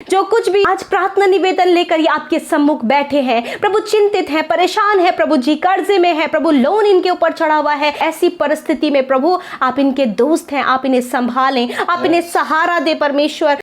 जो कुछ भी आज प्रार्थना निवेदन लेकर ये आपके सम्मुख बैठे हैं, प्रभु चिंतित हैं, परेशान हैं, प्रभु जी कर्जे में हैं, प्रभु लोन इनके ऊपर चढ़ा हुआ है, ऐसी परिस्थिति में प्रभु आप इनके दोस्त हैं, आप इन्हें संभालें, आप इन्हें सहारा दे परमेश्वर।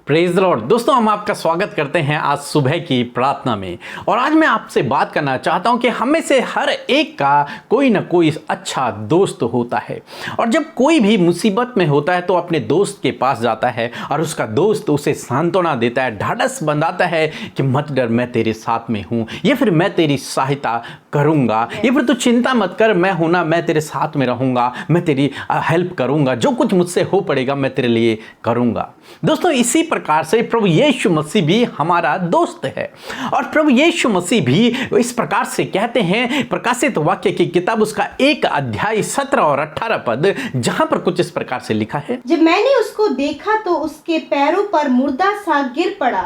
Praise the Lord. दोस्तों, हम आपका स्वागत करते हैं आज सुबह की प्रार्थना में। और आज मैं आपसे बात करना चाहता हूं कि हम में से हर एक का कोई ना कोई अच्छा दोस्त होता है, और जब कोई भी मुसीबत में होता है तो अपने दोस्त के पास जाता है और उसका दोस्त उसे सांत्वना देता है, ढाढ़स बंधाता है कि मत डर, मैं तेरे साथ में हूं, या फिर मैं तेरी सहायता करूंगा, या फिर तू चिंता मत कर, मैं हूं ना, मैं तेरे साथ में रहूंगा, मैं तेरी हेल्प करूंगा, जो कुछ मुझसे हो पड़ेगा मैं तेरे लिए करूंगा। दोस्तों, इसी प्रकार से प्रभु यीशु मसीह भी हमारा दोस्त है, और प्रभु यीशु मसीह भी इस प्रकार से कहते हैं प्रकाशित वाक्य की किताब उसका 1 अध्याय 17 और 18 पद, जहां पर कुछ इस प्रकार से लिखा है। जब मैंने उसको देखा तो उसके पैरों पर मुर्दा सा गिर पड़ा,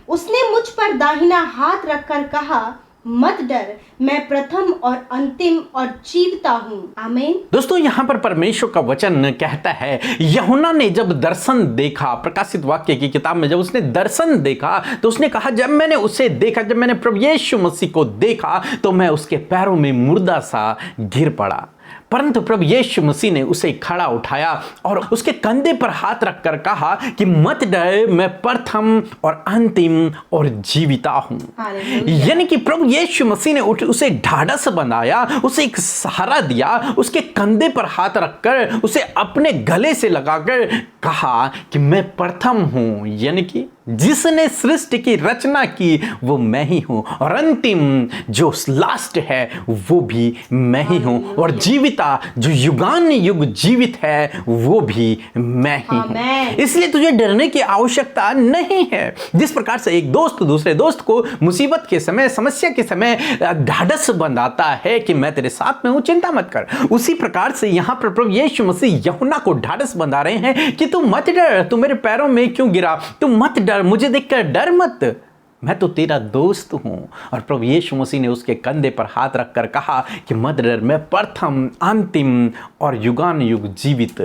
उसने मुझ पर दाहिना हाथ रखकर कहा, मत डर, मैं प्रथम और अंतिम और जीवता हूँ। आमीन। दोस्तों, यहाँ पर परमेश्वर का वचन कहता है, यूहन्ना ने जब दर्शन देखा, प्रकाशित वाक्य की किताब में जब उसने दर्शन देखा तो उसने कहा, जब मैंने उसे देखा, जब मैंने प्रभु यीशु मसीह को देखा तो मैं उसके पैरों में मुर्दा सा गिर पड़ा, परंतु प्रभु यीशु मसीह ने उसे खड़ा उठाया और उसके कंधे पर हाथ रखकर कहा कि मत डर, मैं प्रथम और अंतिम और जीविता हूं। यानी कि प्रभु यीशु मसीह ने उसे ढाढ़स बनाया, उसे एक सहारा दिया, उसके कंधे पर हाथ रखकर उसे अपने गले से लगाकर कहा कि मैं प्रथम हूं, यानी कि जिसने सृष्टि की रचना की वो मैं ही हूं, और अंतिम जो लास्ट है वो भी मैं ही हूं, और जीविता जो युगान युग जीवित है वो भी मैं ही हूं। इसलिए तुझे डरने की आवश्यकता नहीं है। जिस प्रकार से एक दोस्त दूसरे दोस्त को मुसीबत के समय, समस्या के समय ढाढ़स बंधाता है कि मैं तेरे साथ में हूं, चिंता मत कर, उसी प्रकार से यहां पर प्रभु यीशु मसीह यूहन्ना को ढाढ़स बंधा रहे हैं कि तू मत डर, तू मेरे पैरों में क्यों गिरा, तू मत डर, मुझे देखकर डर मत, मैं तो तेरा दोस्त हूं। और प्रभु यीशु मसीह ने उसके कंधे पर हाथ रखकर कहा कि मत डर, मैं प्रथम, अंतिम और युगान युग जीवित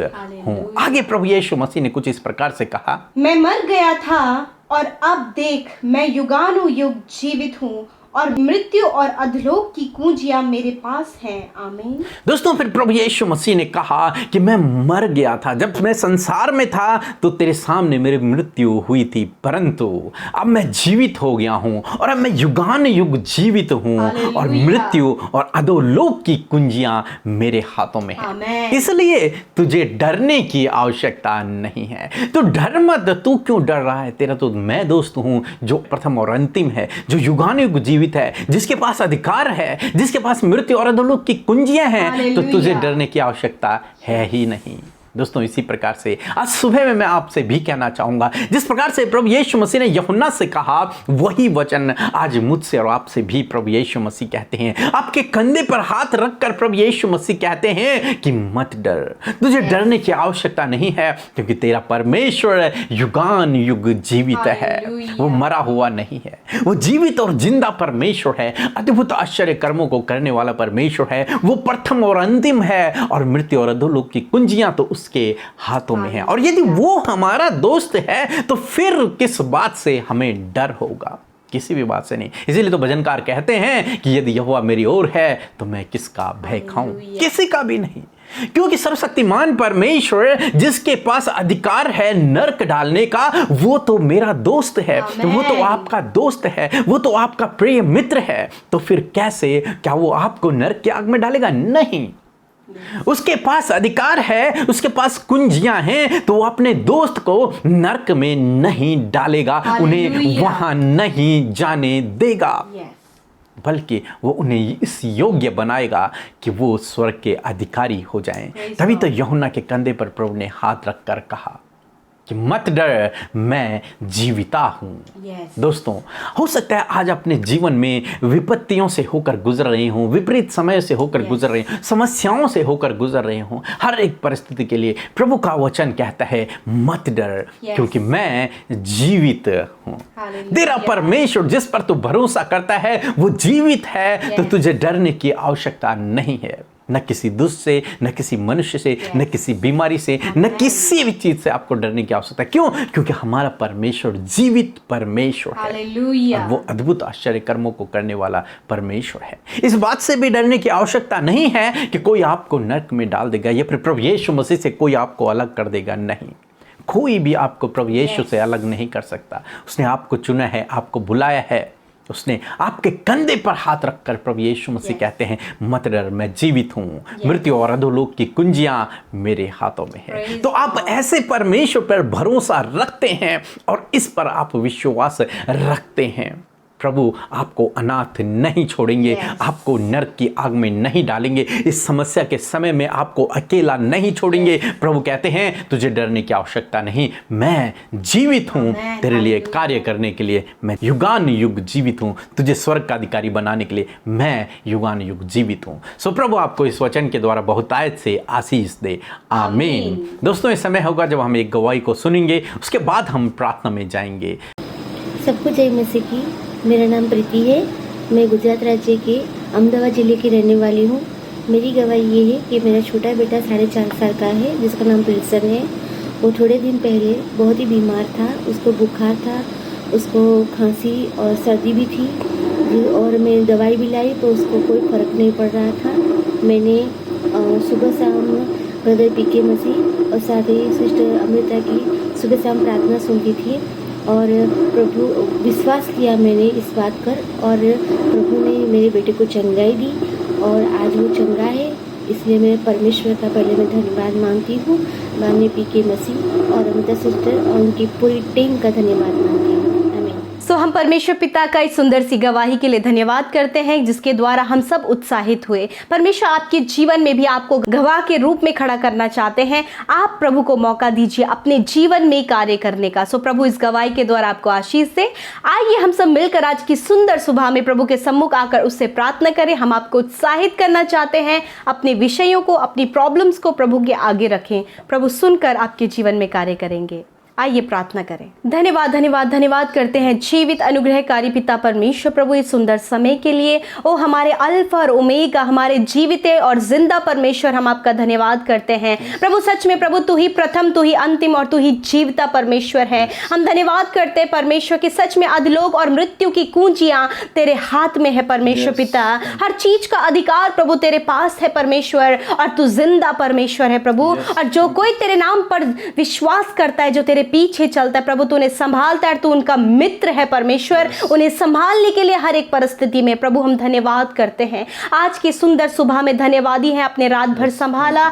हूं। आगे प्रभु यीशु मसीह ने कुछ इस प्रकार से कहा, मैं मर गया था और अब देख मैं युगानु युग जीवित हूँ, और मृत्यु और अधलोक की कुंजियां मेरे पास हैं। आमीन। दोस्तों, फिर प्रभु यीशु मसीह ने कहा कि मैं मर गया था, जब मैं संसार में था तो तेरे सामने मेरी मृत्यु हुई थी, परंतु अब मैं जीवित हो गया हूं, और अब मैं युगान युग जीवित हूं, और मृत्यु और अधोलोक की कुंजियां मेरे हाथों में हैं। इसलिए तुझे डरने की आवश्यकता नहीं है। तू डर मत। तू क्यों डर रहा है? तेरा तो मैं दोस्त हूं जो प्रथम और अंतिम है, जो युगान युग जीवित है, जिसके पास अधिकार है, जिसके पास मृत्यु और अधोलोक की कुंजियां हैं, तो तुझे डरने की आवश्यकता है ही नहीं। दोस्तों, इसी प्रकार से आज सुबह में मैं आपसे भी कहना चाहूंगा, जिस प्रकार से प्रभु यीशु मसीह ने यूहन्ना से कहा, वही वचन आज मुझसे और आपसे भी प्रभु यीशु मसीह कहते हैं। आपके कंधे पर हाथ रखकर प्रभु यीशु मसीह कहते हैं कि मत डर, तुझे डरने की आवश्यकता नहीं है, क्योंकि तेरा परमेश्वर युगान युग जीवित है, वो मरा हुआ नहीं है, वो जीवित और जिंदा परमेश्वर है, अद्भुत आश्चर्य कर्मों को करने वाला परमेश्वर है, वो प्रथम और अंतिम है, और मृत्यु और अधोलोक की कुंजियां तो उसके हाथों में है। और यदि वो हमारा दोस्त है तो फिर किस बात से हमें डर होगा? किसी भी बात से नहीं। इसीलिए तो भजनकार कहते हैं कि यदि यहोवा मेरी ओर है तो मैं किसका भय खाऊं? किसी का भी नहीं, क्योंकि सर्वशक्तिमान परमेश्वर जिसके पास अधिकार है नरक डालने का, वो तो मेरा दोस्त है, वो तो आपका दोस्त है, वो तो आपका प्रिय मित्र है। तो फिर कैसे, क्या वो आपको नरक की आग में डालेगा? नहीं। उसके पास अधिकार है, उसके पास कुंजियां हैं, तो वो अपने दोस्त को नरक में नहीं डालेगा, उन्हें वहां नहीं जाने देगा, बल्कि वो उन्हें इस योग्य बनाएगा कि वो स्वर्ग के अधिकारी हो जाएं। तभी तो यूहन्ना के कंधे पर प्रभु ने हाथ रखकर कहा कि मत डर, मैं जीविता हूँ। Yes. दोस्तों, हो सकता है आज अपने जीवन में विपत्तियों से होकर गुजर रहे हों, विपरीत समय से होकर गुजर रहे हों, समस्याओं से होकर गुजर रहे हों। हर एक परिस्थिति के लिए प्रभु का वचन कहता है मत डर, क्योंकि मैं जीवित हूँ। तेरा परमेश्वर जिस पर तू भरोसा करता है वो जीवित है, तो तुझे डरने की आवश्यकता नहीं है। न किसी दुष्ट से, न किसी मनुष्य से, न किसी बीमारी से, न किसी भी चीज से आपको डरने की आवश्यकता है। क्यों? क्योंकि हमारा परमेश्वर जीवित परमेश्वर है और वो अद्भुत आश्चर्य कर्मों को करने वाला परमेश्वर है। इस बात से भी डरने की आवश्यकता नहीं है कि कोई आपको नरक में डाल देगा या फिर प्रभु यीशु मसीह से कोई आपको अलग कर देगा। नहीं, कोई भी आपको प्रभु यीशु से अलग नहीं कर सकता। उसने आपको चुना है, आपको बुलाया है। उसने आपके कंधे पर हाथ रखकर प्रभु यीशु मसीह कहते हैं मत डर, मैं जीवित हूँ, मृत्यु और अधोलोक की कुंजियां मेरे हाथों में है। तो आप ऐसे परमेश्वर पर भरोसा रखते हैं और इस पर आप विश्वास रखते हैं। प्रभु आपको अनाथ नहीं छोड़ेंगे, आपको नरक की आग में नहीं डालेंगे, इस समस्या के समय में आपको अकेला नहीं छोड़ेंगे। प्रभु कहते हैं तुझे डरने की आवश्यकता नहीं, मैं जीवित हूँ तेरे लिए कार्य करने के लिए। मैं युगान युग जीवित हूँ, तुझे स्वर्ग का अधिकारी बनाने के लिए मैं युगान युग जीवित हूँ। सो प्रभु आपको इस वचन के द्वारा बहुतायत से आशीष दे। आमीन। दोस्तों, इस समय होगा जब हम एक गवाही को सुनेंगे, उसके बाद हम प्रार्थना में जाएंगे। सबको जय मसीह की। मेरा नाम प्रीति है। मैं गुजरात राज्य के अहमदाबाद ज़िले की रहने वाली हूँ। मेरी गवाही ये है कि मेरा छोटा बेटा 4.5 साल का है, जिसका नाम प्रिंसन है। वो थोड़े दिन पहले बहुत ही बीमार था, उसको बुखार था, उसको खांसी और सर्दी भी थी और मैं दवाई भी लाई तो उसको कोई फ़र्क नहीं पड़ रहा था। मैंने सुबह शाम ब्रदर पीके मसीह और साथ ही सिस्टर अमृता की सुबह शाम प्रार्थना सुनती थी और प्रभु विश्वास किया मैंने इस बात पर और प्रभु ने मेरे बेटे को चंगाई दी और आज वो चंगा है। इसलिए मैं परमेश्वर का पहले मैं धन्यवाद मांगती हूँ। माननीय पीके मसीह और अमृता सिस्टर और उनकी पूरी टीम का धन्यवाद मांगती हूँ। सो हम परमेश्वर पिता का इस सुंदर सी गवाही के लिए धन्यवाद करते हैं, जिसके द्वारा हम सब उत्साहित हुए। परमेश्वर आपके जीवन में भी आपको गवाह के रूप में खड़ा करना चाहते हैं। आप प्रभु को मौका दीजिए अपने जीवन में कार्य करने का। सो प्रभु इस गवाही के द्वारा आपको आशीष दे। आइए हम सब मिलकर आज की सुंदर सुबह में प्रभु के सम्मुख आकर उससे प्रार्थना करें। हम आपको उत्साहित करना चाहते हैं, अपने विषयों को, अपनी प्रॉब्लम्स को प्रभु के आगे रखें। प्रभु सुनकर आपके जीवन में कार्य करेंगे। आइए प्रार्थना करें। धन्यवाद धन्यवाद धन्यवाद करते हैं जीवित अनुग्रहकारी पिता परमेश्वर प्रभु इस सुंदर समय के लिए। ओ हमारे अल्फा और ओमेगा, हमारे जीवित और जिंदा परमेश्वर, हम आपका धन्यवाद करते हैं। प्रभु सच में प्रभु तू ही प्रथम, तू ही अंतिम और तू ही जीविता परमेश्वर है। हम धन्यवाद करते हैं परमेश्वर कि सच में अधलोक और मृत्यु की कुंजियां तेरे हाथ में है परमेश्वर पिता। हर चीज का अधिकार प्रभु तेरे पास है परमेश्वर और तू जिंदा परमेश्वर है प्रभु। और जो कोई तेरे नाम पर विश्वास करता है, जो तेरे पीछे चलता है प्रभु, तू उन्हें संभालता है, तू उनका मित्र है परमेश्वर। उन्हें संभालने के लिए हर एक परिस्थिति में प्रभु हम धन्यवाद करते हैं। आज की सुंदर सुबह में धन्यवादी हैं, अपने रात भर संभाला,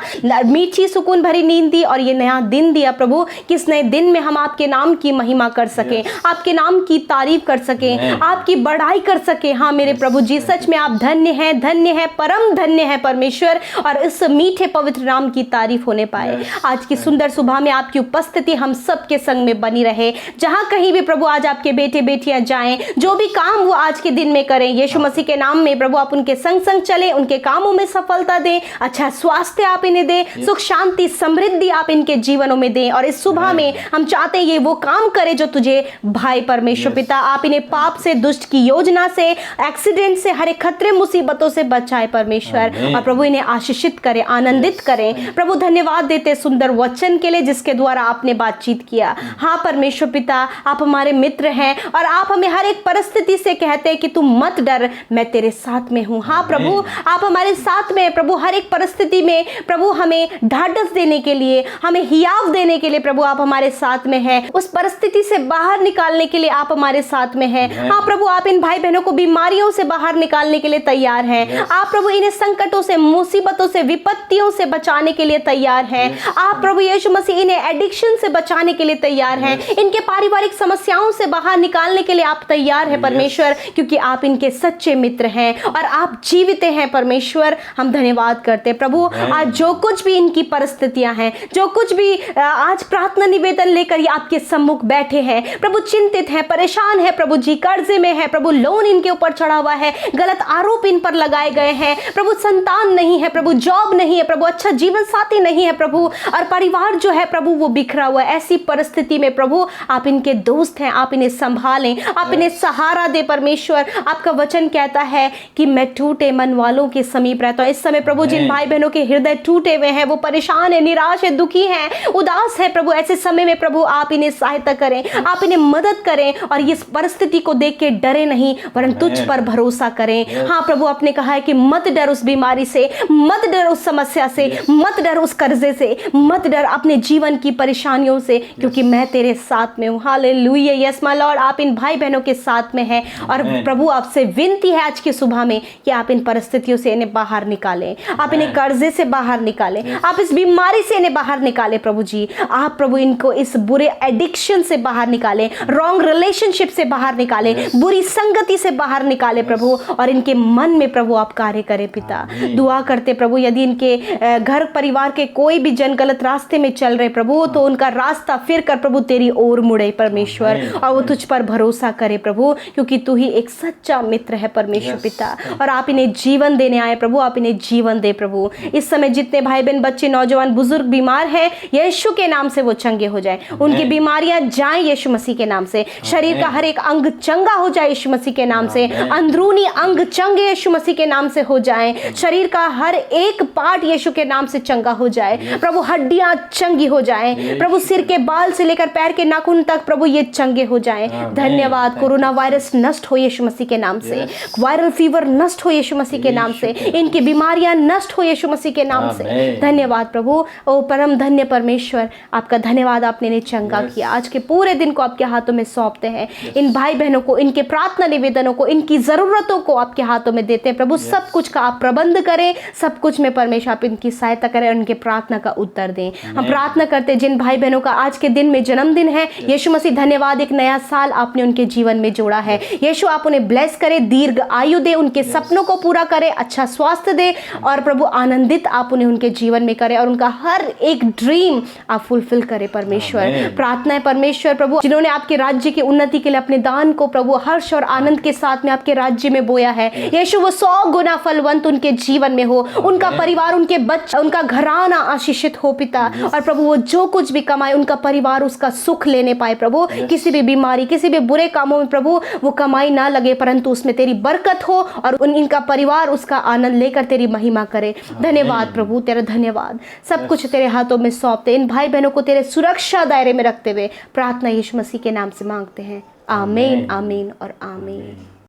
मीठी सुकून भरी नींद दी और ये नया दिन दिया प्रभु, किस नए दिन में हम आपके नाम की महिमा कर सके, आपके नाम की तारीफ कर सके, आपकी बढ़ाई कर सके। हाँ मेरे प्रभु जी, सच में आप धन्य है, परम धन्य है परमेश्वर, और इस मीठे पवित्र नाम की तारीफ होने पाए। आज की सुंदर सुबह में आपकी उपस्थिति हम सब के संग में बनी रहे। जहां कहीं भी प्रभु आज आपके बेटे बेटियां जाएं, जो भी काम वो आज के दिन में करें, यीशु मसीह के नाम में प्रभु आप उनके संग संग चले, उनके कामों में सफलता दें, अच्छा स्वास्थ्य आप इन्हें दें, सुख शांति समृद्धि आप इनके जीवनों में दें। और इस सुबह में हम चाहते हैं ये वो काम करे जो तुझे भाई परमेश्वर पिता, आप इन्हें पाप से, दुष्ट की योजना से, एक्सीडेंट से, हर एक खतरे मुसीबतों से बचाए परमेश्वर। और प्रभु इन्हें आशीषित करें, आनंदित करें। प्रभु धन्यवाद देते सुंदर वचन के लिए जिसके द्वारा आपने बातचीत किया। हाँ परमेश्वर पिता, आप हमारे मित्र हैं और आप हमें हर एक परिस्थिति से कहते हैं कि तू मत डर, मैं तेरे साथ में हूँ। हाँ प्रभु, आप हमारे साथ में प्रभु, हर एक परिस्थिति में प्रभु हमें ढाढ़स देने के लिए, हमें हियाव देने के लिए प्रभु आप हमारे साथ में हैं। उस परिस्थिति से बाहर निकालने के लिए आप हमारे साथ में हैं। हाँ प्रभु, आप इन भाई बहनों को बीमारियों से बाहर निकालने के लिए तैयार हैं। आप प्रभु इन्हें संकटों से, मुसीबतों से, विपत्तियों से बचाने के लिए तैयार हैं। आप प्रभु यीशु मसीह इन्हें एडिक्शन से बचाने के लिए तैयार हैं, इनके पारिवारिक समस्याओं से बाहर निकालने के लिए आप तैयार हैं परमेश्वर, क्योंकि आप इनके सच्चे मित्र हैं और आप जीवित हैं परमेश्वर। हम धन्यवाद करते हैं प्रभु। आज जो कुछ भी इनकी परिस्थितियां हैं, जो कुछ भी आज प्रार्थना निवेदन लेकर ये आपके सम्मुख बैठे हैं प्रभु, चिंतित हैं, परेशान है प्रभु जी, कर्जे में है प्रभु, लोन इनके ऊपर चढ़ा हुआ है, गलत आरोप इन पर लगाए गए हैं प्रभु, संतान नहीं है प्रभु, जॉब नहीं है प्रभु, अच्छा जीवन साथी नहीं है प्रभु, और परिवार जो है प्रभु वो बिखरा हुआ है। ऐसी परिस्थिति में प्रभु आप इनके दोस्त हैं, आप इन्हें संभालें, आप इन्हें सहारा दे परमेश्वर। आपका वचन कहता है कि मैं टूटे मन वालों के समीप रहता हूं। इस समय प्रभु जिन भाई बहनों के हृदय टूटे हुए हैं, वो परेशान है, निराश है, दुखी है, उदास है प्रभु, ऐसे समय में प्रभु आप इन्हें सहायता करें, आप इन्हें मदद करें और इस परिस्थिति को देख के डरे नहीं वरन तुझ पर भरोसा करें। हाँ प्रभु, आपने कहा है कि मत डर उस बीमारी से, मत डर उस समस्या से, मत डर उस कर्जे से, मत डर अपने जीवन की परेशानियों से, क्योंकि मैं तेरे साथ में हूँ। हालेलुया, यस माय लॉर्ड, आप इन भाई बहनों के साथ में हैं और प्रभु आपसे विनती है आज की सुबह में कि आप इन परिस्थितियों से इन्हें बाहर निकालें, आप इन्हें कर्जे से बाहर निकालें, आप इस बीमारी से इन्हें बाहर निकालें प्रभु जी। आप प्रभु इनको इस बुरे एडिक्शन से बाहर निकालें, रॉन्ग रिलेशनशिप से बाहर निकालें, बुरी संगति से बाहर निकालें प्रभु, और इनके मन में प्रभु आप कार्य करें पिता। दुआ करते प्रभु, यदि इनके घर परिवार के कोई भी जन गलत रास्ते में चल रहे प्रभु, तो उनका रास्ता फिर कर प्रभु तेरी ओर मुड़े परमेश्वर, और वो तुझ पर भरोसा करे प्रभु, क्योंकि तू ही एक सच्चा मित्र है परमेश्वर पिता। और आप इन्हें जीवन देने आए प्रभु, आप इन्हें जीवन दे प्रभु। इस समय जितने भाई बहन, बच्चे, नौजवान, बुजुर्ग बीमार हैं, यीशु के नाम से वो चंगे हो जाए, उनकी बीमारियां जाएं यीशु मसीह के नाम से, शरीर का हर एक अंग चंगा हो जाए यीशु मसीह के नाम से, अंदरूनी अंग चंगे यीशु मसीह के नाम से हो जाए, शरीर का हर एक पार्ट यीशु के नाम से चंगा हो जाए प्रभु, हड्डियां चंगी हो जाए प्रभु, सिर के बाल से लेकर पैर के नाखून तक प्रभु ये चंगे हो जाए। धन्यवाद। कोरोना वायरस नष्ट हो यीशु मसीह के नाम से, वायरल फीवर नष्ट हो यीशु मसीह के नाम से, इनकी बीमारियां नष्ट हो यीशु मसीह के नाम से। धन्यवाद प्रभु। ओ परम धन्य परमेश्वर, आपका धन्यवाद, आपने इन्हें चंगा किया। आज के पूरे दिन को आपके हाथों में सौंपते हैं, इन भाई बहनों को, इनके प्रार्थना निवेदनों को, इनकी जरूरतों को आपके हाथों में देते हैं प्रभु। सब कुछ का आप प्रबंध करें, सब कुछ में परमेश्वर आप इनकी सहायता करें और उनके प्रार्थना का उत्तर दें। हम प्रार्थना करते हैं जिन भाई बहनों का आज के दिन में जन्मदिन है, यीशु मसीह धन्यवाद, एक नया साल आपने उनके जीवन में जोड़ा है। यीशु आप उन्हें ब्लेस करें, दीर्घ आयु दे, उनके सपनों को पूरा करें, अच्छा स्वास्थ्य दे, और प्रभु आनंदित आप उन्हें उनके जीवन में करें और उनका हर एक ड्रीम आप फुलफिल करें परमेश्वर। प्रार्थना है परमेश्वर प्रभु, जिन्होंने आपके राज्य की उन्नति के लिए अपने दान को प्रभु हर्ष और आनंद के साथ में आपके राज्य में बोया है, यीशु वो 100 गुना फलवंत उनके जीवन में हो, उनका परिवार, उनके बच्चे, उनका घराना आशीषित हो पिता। और प्रभु वो जो कुछ भी कमाए, उनका परिवार उसका सुख लेने पाए प्रभु, किसी भी बीमारी, किसी भी बुरे कामों में प्रभु वो कमाई ना लगे, परंतु उसमें तेरी बरकत हो और इनका परिवार उसका आनंद लेकर तेरी महिमा करे। धन्यवाद प्रभु, तेरा धन्यवाद। सब कुछ तेरे हाथों में सौंपते, इन भाई बहनों को तेरे सुरक्षा दायरे में रखते हुए प्रार्थना यीशु मसीह के नाम से मांगते हैं। आमीन, आमीन और आमीन।